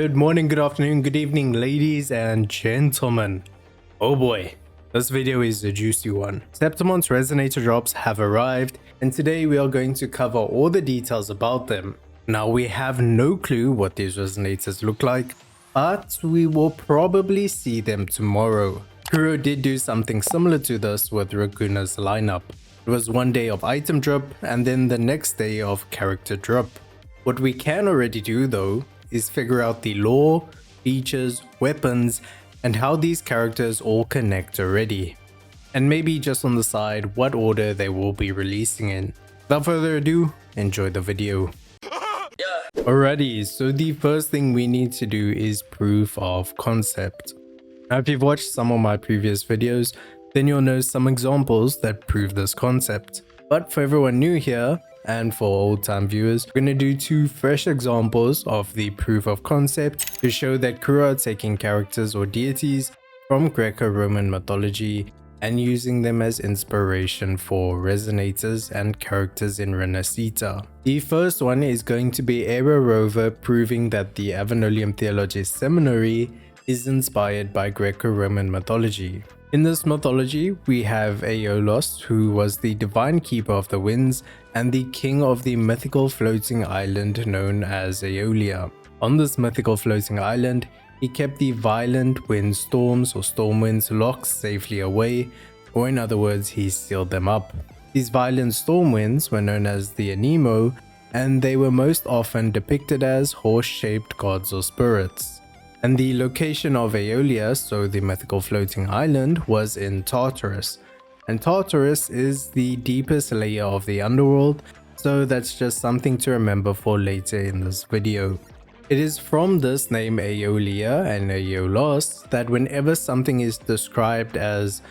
Good morning, good afternoon, good evening, ladies and gentlemen. Oh boy, this video is a juicy one. Septimont's resonator drops have arrived, and today we are going to cover all the details about them. Now, we have no clue what these resonators look like, but we will probably see them tomorrow. Kuro did do something similar to this with Raguna's lineup. It was one day of item drop and then the next day of character drop. What we can already do though is figure out the lore, features, weapons, and how these characters all connect already. And maybe just on the side, what order they will be releasing in. Without further ado, enjoy the video. Alrighty, so the first thing we need to do is proof of concept. Now, if you've watched some of my previous videos, then you'll know some examples that prove this concept. But for everyone new here, and for old-time viewers, we're going to do two fresh examples of the proof of concept to show that Kuro are taking characters or deities from Greco-Roman mythology and using them as inspiration for resonators and characters in Rinascita. The first one is going to be Phrolova proving that the Avenolium Theologis Seminary is inspired by Greco-Roman mythology. In this mythology, we have Helios, who was the divine keeper of the winds and the king of the mythical floating island known as Aeolia. On this mythical floating island, he kept the violent wind storms or storm winds locked safely away, or in other words, he sealed them up. These violent storm winds were known as the Anemo, and they were most often depicted as horse-shaped gods or spirits. And the location of Aeolia, so the mythical floating island, was in Tartarus. And Tartarus is the deepest layer of the underworld, so that's just something to remember for later in this video. It is from this name Aeolia and Aeolos that whenever something is described as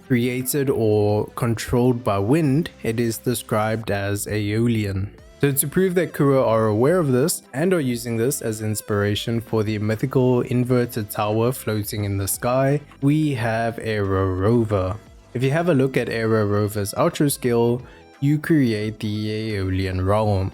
created or controlled by wind, it is described as Aeolian. So to prove that Kuro are aware of this and are using this as inspiration for the mythical inverted tower floating in the sky, we have Phrolova. If you have a look at Phrolova's outro skill, you create the Aeolian realm.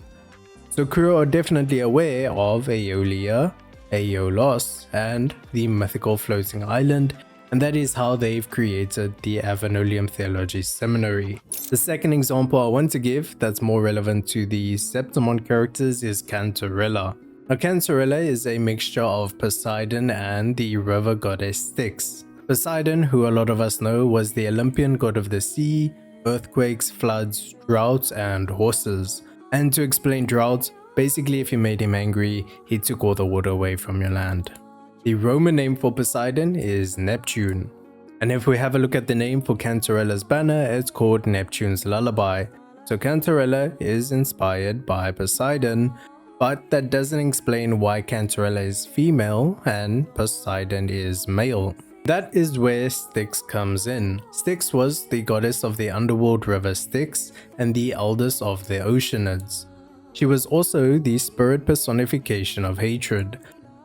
So Kuro are definitely aware of Aeolia, Aeolos, and the mythical floating island, and that is how they've created the Avenolium Theologis Seminary. The second example I want to give that's more relevant to the Septimont characters is Cantarella. Now, Cantarella is a mixture of Poseidon and the river goddess Styx. Poseidon, who a lot of us know, was the Olympian god of the sea, earthquakes, floods, droughts, and horses. And to explain droughts, basically if you made him angry, he took all the water away from your land. The Roman name for Poseidon is Neptune. And if we have a look at the name for Cantarella's banner, it's called Neptune's Lullaby. So Cantarella is inspired by Poseidon, but that doesn't explain why Cantarella is female and Poseidon is male. That is where Styx comes in. Styx was the goddess of the underworld river Styx and the eldest of the Oceanids. She was also the spirit personification of hatred.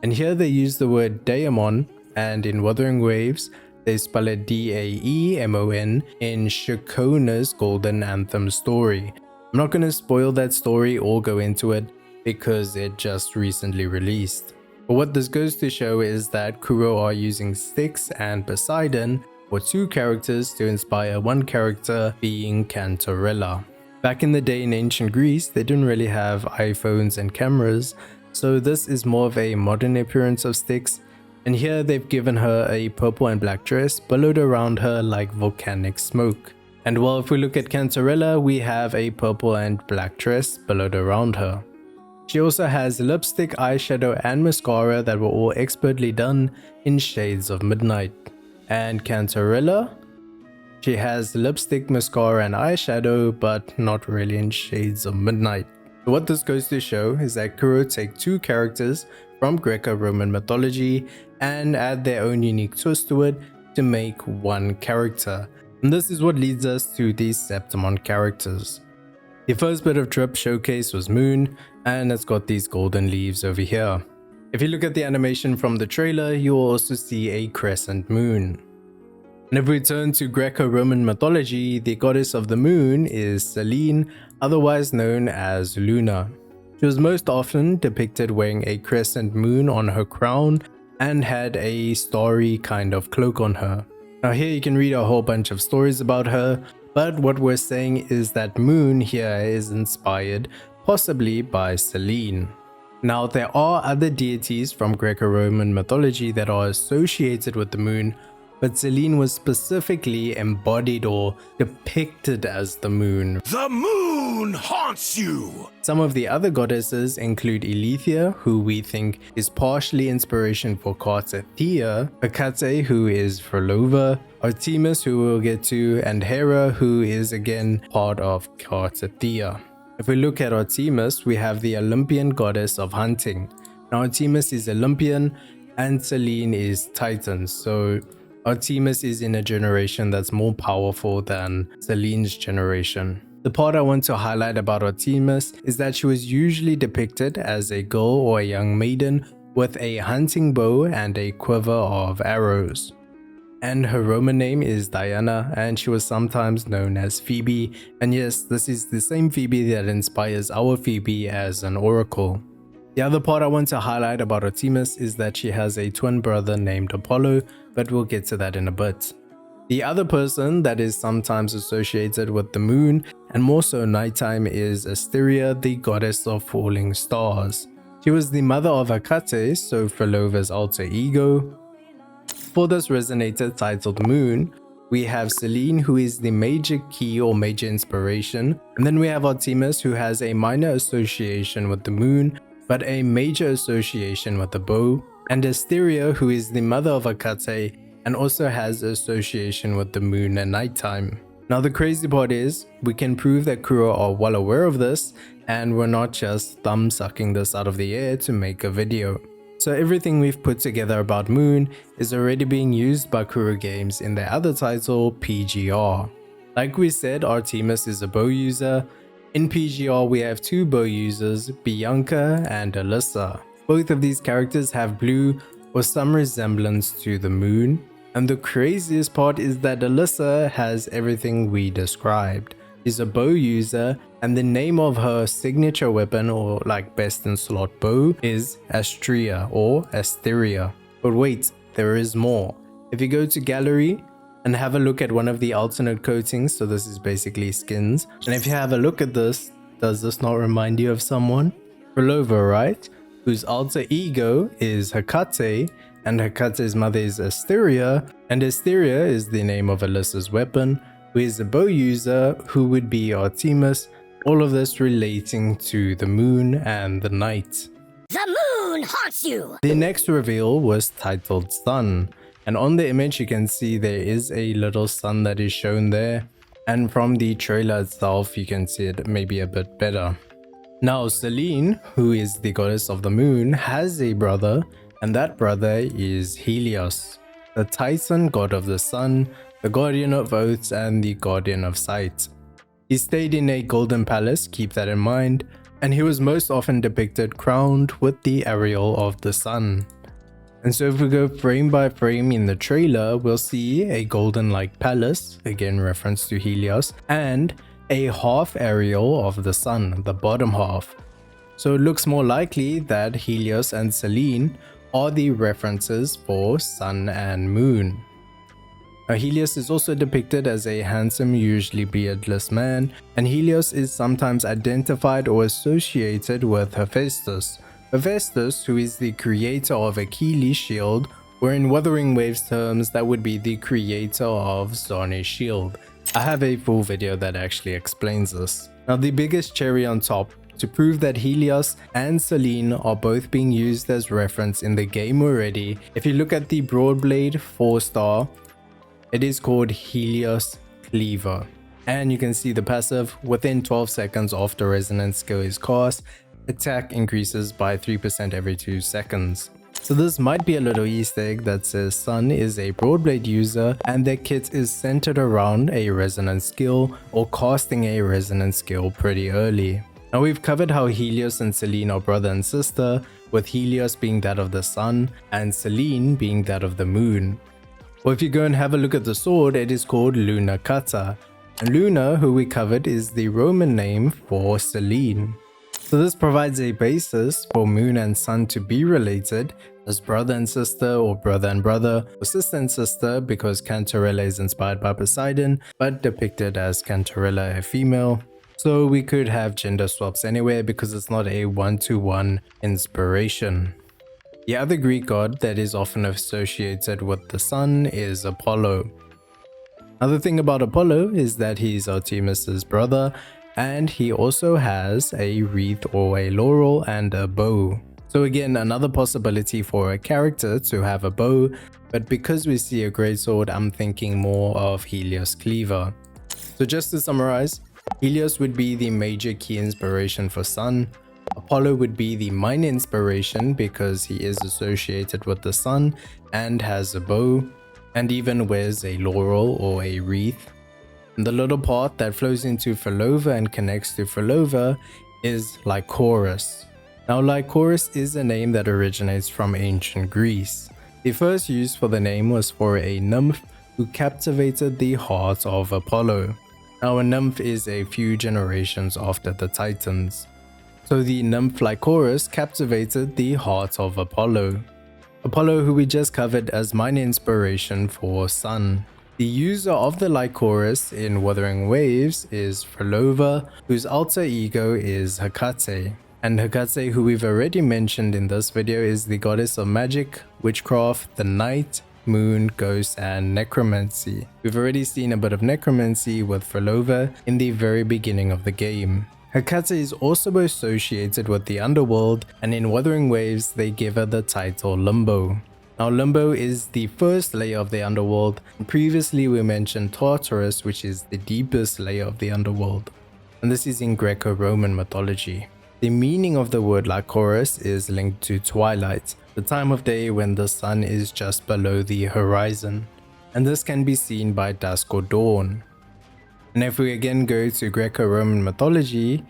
And here they use the word daemon, and in Wuthering Waves, they spell it D-A-E-M-O-N in Shakona's Golden Anthem story. I'm not going to spoil that story or go into it because it just recently released. But what this goes to show is that Kuro are using Styx and Poseidon for two characters to inspire one character, being Cantarella. Back in the day in ancient Greece, they didn't really have iPhones and cameras, so this is more of a modern appearance of Styx, and here they've given her a purple and black dress billowed around her like volcanic smoke. And while if we look at Cantarella, we have a purple and black dress billowed around her. She also has lipstick, eyeshadow and mascara that were all expertly done in shades of midnight. And Cantarella, she has lipstick, mascara and eyeshadow, but not really in shades of midnight. What this goes to show is that Kuro take two characters from Greco-Roman mythology and add their own unique twist to it to make one character. And this is what leads us to these Septimont characters. The first bit of drip showcase was Moon, and it's got these golden leaves over here. If you look at the animation from the trailer, you'll also see a crescent moon. And if we turn to Greco-Roman mythology, the goddess of the moon is Selene, otherwise known as Luna. She was most often depicted wearing a crescent moon on her crown and had a starry kind of cloak on her. Now here you can read a whole bunch of stories about her, but what we're saying is that moon here is inspired possibly by Selene. Now there are other deities from Greco-Roman mythology that are associated with the moon, but Selene was specifically embodied or depicted as the moon. The moon haunts you! Some of the other goddesses include Elethea, who we think is partially inspiration for Thea, Hecate, who is Phrolova, Artemis, who we'll get to, and Hera, who is again part of Thea. If we look at Artemis, we have the Olympian goddess of hunting. Now Artemis is Olympian and Selene is Titan, so Artemis is in a generation that's more powerful than Selene's generation. The part I want to highlight about Artemis is that she was usually depicted as a girl or a young maiden with a hunting bow and a quiver of arrows. And her Roman name is Diana, and she was sometimes known as Phoebe, and yes, this is the same Phoebe that inspires our Phoebe as an oracle. The other part I want to highlight about Artemis is that she has a twin brother named Apollo, but we'll get to that in a bit. The other person that is sometimes associated with the moon, and more so nighttime, is Asteria, the goddess of falling stars. She was the mother of Hecate, so Phrolova's alter ego. For this resonator titled Moon, we have Selene, who is the major key or major inspiration, and then we have Artemis, who has a minor association with the moon, but a major association with the bow, and Asteria, who is the mother of Hecate and also has association with the moon and nighttime. Now the crazy part is, we can prove that Kuro are well aware of this, and we're not just thumb sucking this out of the air to make a video. So everything we've put together about Moon is already being used by Kuro Games in their other title, PGR. Like we said, Artemis is a bow user. In PGR we have two bow users, Bianca and Alyssa. Both of these characters have blue or some resemblance to the moon. And the craziest part is that Alyssa has everything we described. She's a bow user, and the name of her signature weapon, or like best in slot bow, is Astrea or Asteria. But wait, there is more. If you go to gallery and have a look at one of the alternate coatings, so this is basically skins, and if you have a look at this, does this not remind you of someone? Phrolova, right? Whose alter ego is Hecate, and Hecate's mother is Asteria, and Asteria is the name of Alyssa's weapon, who is a bow user, who would be Artemis, all of this relating to the moon and the night. The moon haunts you! The next reveal was titled Sun, and on the image you can see there is a little sun that is shown there, and from the trailer itself you can see it maybe a bit better. Now Selene, who is the goddess of the moon, has a brother, and that brother is Helios, the Titan god of the sun, the guardian of oaths, and the guardian of sight. He stayed in a golden palace, keep that in mind, and he was most often depicted crowned with the aureole of the sun. And so if we go frame by frame in the trailer, we'll see a golden-like palace, again reference to Helios, and a half aureole of the sun, the bottom half. So it looks more likely that Helios and Selene are the references for sun and moon. Now, Helios is also depicted as a handsome, usually beardless man, and Helios is sometimes identified or associated with Hephaestus. Hephaestus, who is the creator of Achilles' shield, or in Wuthering Waves terms, that would be the creator of Zarne's shield. I have a full video that actually explains this. Now the biggest cherry on top, to prove that Helios and Selene are both being used as reference in the game already, if you look at the Broadblade 4-star, it is called Helios Cleaver. And you can see the passive, within 12 seconds after resonance skill is cast, attack increases by 3% every 2 seconds. So this might be a little Easter egg that says Sun is a Broadblade user and their kit is centered around a resonance skill or casting a resonance skill pretty early. Now we've covered how Helios and Selene are brother and sister, with Helios being that of the sun and Selene being that of the moon. Well, if you go and have a look at the sword, it is called rinascita, and Luna, who we covered, is the Roman name for Selene. So this provides a basis for moon and sun to be related as brother and sister, or brother and brother, or sister and sister, because Cantarella is inspired by Poseidon but depicted as Cantarella a female. So we could have gender swaps anywhere because it's not a one-to-one inspiration. The other Greek god that is often associated with the sun is Apollo. Another thing about Apollo is that he's Artemis's brother, and he also has a wreath or a laurel and a bow. So again, another possibility for a character to have a bow, but because we see a greatsword, I'm thinking more of Helios' cleaver. So just to summarize, Helios would be the major key inspiration for sun. Apollo would be the minor inspiration because he is associated with the sun and has a bow, and even wears a laurel or a wreath. And the little part that flows into Phrolova and connects to Phrolova is Lycoris. Now Lycoris is a name that originates from ancient Greece. The first use for the name was for a nymph who captivated the heart of Apollo. Now a nymph is a few generations after the Titans. So the nymph Lycoris captivated the heart of Apollo. Apollo, who we just covered as minor inspiration for sun. The user of the Lycoris in Wuthering Waves is Phrolova, whose alter ego is Hecate. And Hecate, who we've already mentioned in this video, is the goddess of magic, witchcraft, the night, moon, ghosts, and necromancy. We've already seen a bit of necromancy with Phrolova in the very beginning of the game. Hecate is also associated with the underworld, and in Wuthering Waves they give her the title Limbo. Now Limbo is the first layer of the underworld. Previously we mentioned Tartarus, which is the deepest layer of the underworld, and this is in Greco-Roman mythology. The meaning of the word Lycoris is linked to twilight, the time of day when the sun is just below the horizon, and this can be seen by dusk or dawn. And if we again go to Greco-Roman mythology,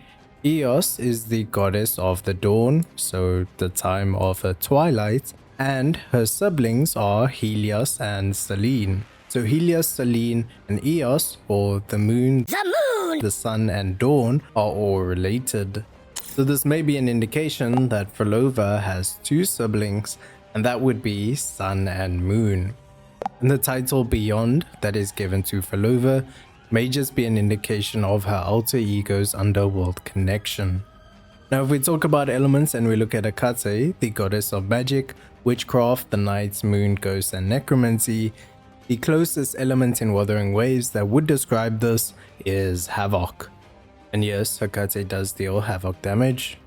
Eos is the goddess of the dawn, so the time of her twilight, and her siblings are Helios and Selene. So Helios, Selene, and Eos, or the moon, the sun, and dawn, are all related. So this may be an indication that Phrolova has two siblings, and that would be sun and moon. And the title Beyond that is given to Phrolova may just be an indication of her alter ego's underworld connection. Now if we talk about elements and we look at Hecate, the goddess of magic, witchcraft, the night, moon, ghosts, and necromancy, the closest element in Wuthering Waves that would describe this is Havoc. And yes, Hecate does deal Havoc damage.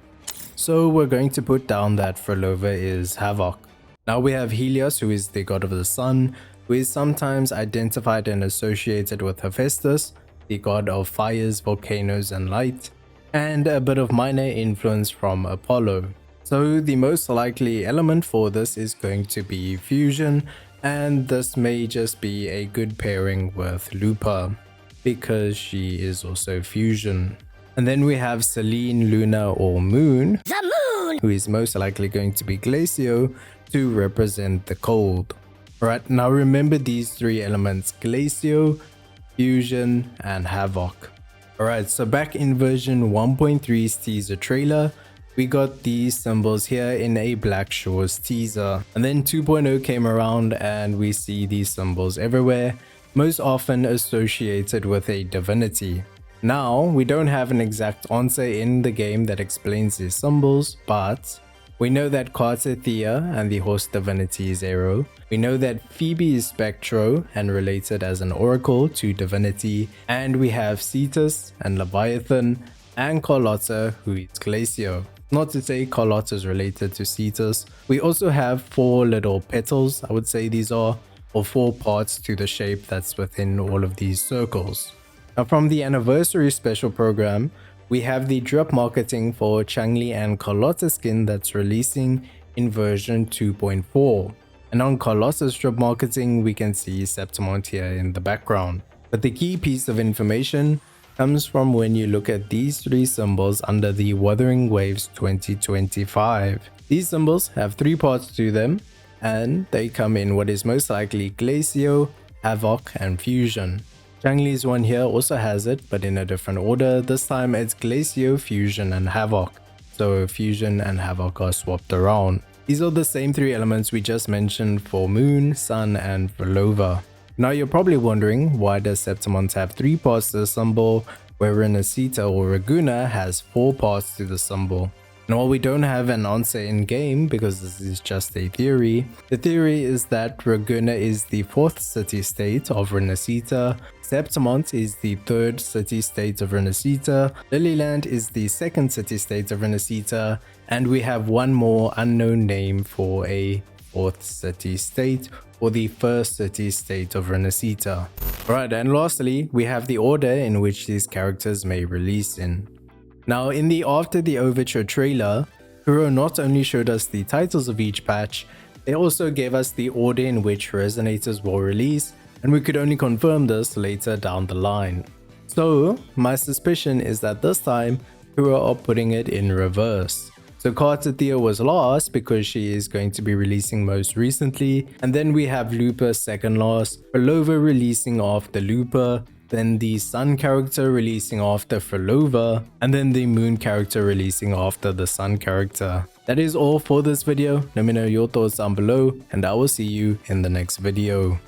So we're going to put down that Phrolova is Havoc. Now we have Helios, who is the god of the sun, who is sometimes identified and associated with Hephaestus, the god of fires, volcanoes, and light, and a bit of minor influence from Apollo. So the most likely element for this is going to be fusion, and this may just be a good pairing with Lupa, because she is also fusion. And then we have Selene, Luna, or Moon, who is most likely going to be Glacio to represent the cold. Alright, now remember these three elements: Glacio, fusion, and Havoc. Alright, so back in version 1.3's teaser trailer, we got these symbols here in a Black Shores teaser. And then 2.0 came around and we see these symbols everywhere, most often associated with a divinity. Now, we don't have an exact answer in the game that explains these symbols, but we know that Carter Thea and the horse divinity is Aero. We know that Phoebe is Spectro and related as an oracle to divinity. And we have Cetus and Leviathan and Carlotta, who is Glacio. Not to say Carlotta is related to Cetus. We also have 4 little petals, I would say these are, or 4 parts to the shape that's within all of these circles. Now from the anniversary special program, we have the drop marketing for Changli and Carlotta skin that's releasing in version 2.4. And on Carlotta's drop marketing, we can see Septimont here in the background. But the key piece of information comes from when you look at these 3 symbols under the Wuthering Waves 2025. These symbols have 3 parts to them, and they come in what is most likely Glacio, Havoc, and Fusion. Changli's one here also has it, but in a different order. This time it's Glacio, Fusion, and Havoc. so Fusion and Havoc are swapped around. These are the same three elements we just mentioned for Moon, Sun, and Phrolova. Now you're probably wondering, why does Septimont have 3 parts to the symbol, where rinascita or Ragusa has 4 parts to the symbol? And while we don't have an answer in game because this is just a theory, the theory is that Ragusa is the 4th city-state of Rinascita, Septimont is the 3rd city-state of Rinascita, Lilyland is the 2nd city-state of Rinascita, and we have one more unknown name for a 4th city-state, or the 1st city-state of Rinascita. Alright, and lastly, we have the order in which these characters may release in. Now, in the After the Overture trailer, Kuro not only showed us the titles of each patch, they also gave us the order in which Resonators will release, and we could only confirm this later down the line. So, my suspicion is that this time, Kuro are putting it in reverse. So Cartathea was last because she is going to be releasing most recently, and then we have Looper second last, Phrolova releasing after Looper, then the Sun character releasing after Phrolova, and then the Moon character releasing after the Sun character. That is all for this video. Let me know your thoughts down below, and I will see you in the next video.